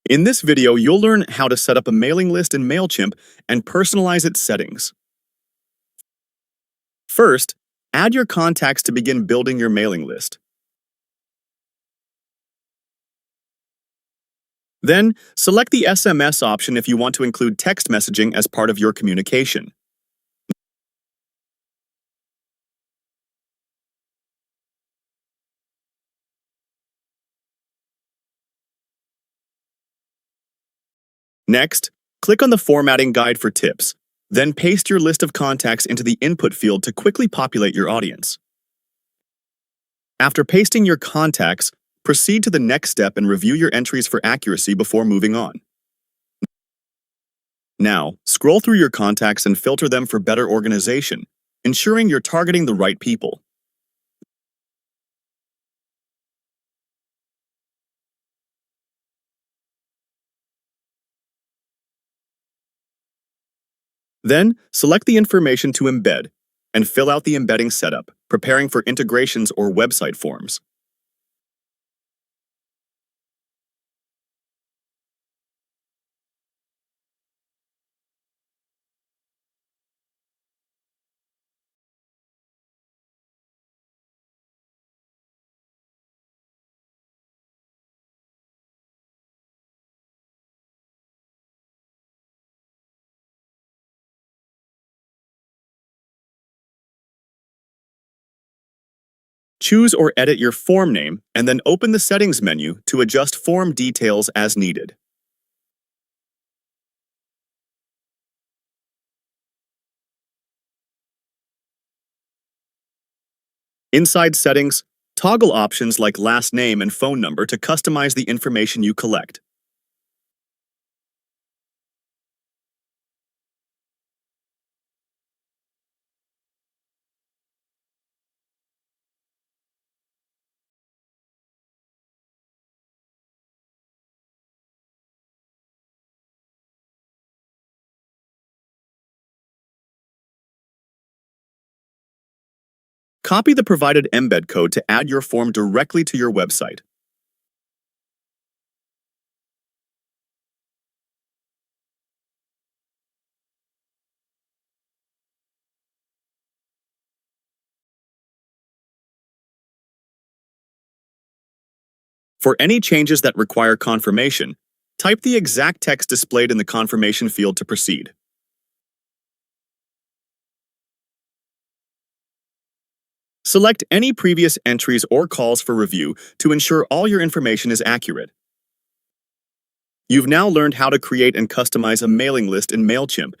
In this video, you'll learn how to set up a mailing list in Mailchimp and personalize its settings. First, add your contacts to begin building your mailing list. Then, select the SMS option if you want to include text messaging as part of your communication. Next, click on the formatting guide for tips. Then paste your list of contacts into the input field to quickly populate your audience. After pasting your contacts, proceed to the next step and review your entries for accuracy before moving on. Now, scroll through your contacts and filter them for better organization, ensuring you're targeting the right people. Then, select the information to embed and fill out the embedding setup, preparing for integrations or website forms. Choose or edit your form name and then open the settings menu to adjust form details as needed. Inside settings, toggle options like last name and phone number to customize the information you collect. Copy the provided embed code to add your form directly to your website. For any changes that require confirmation, type the exact text displayed in the confirmation field to proceed. Select any previous entries or calls for review to ensure all your information is accurate. You've now learned how to create and customize a mailing list in Mailchimp.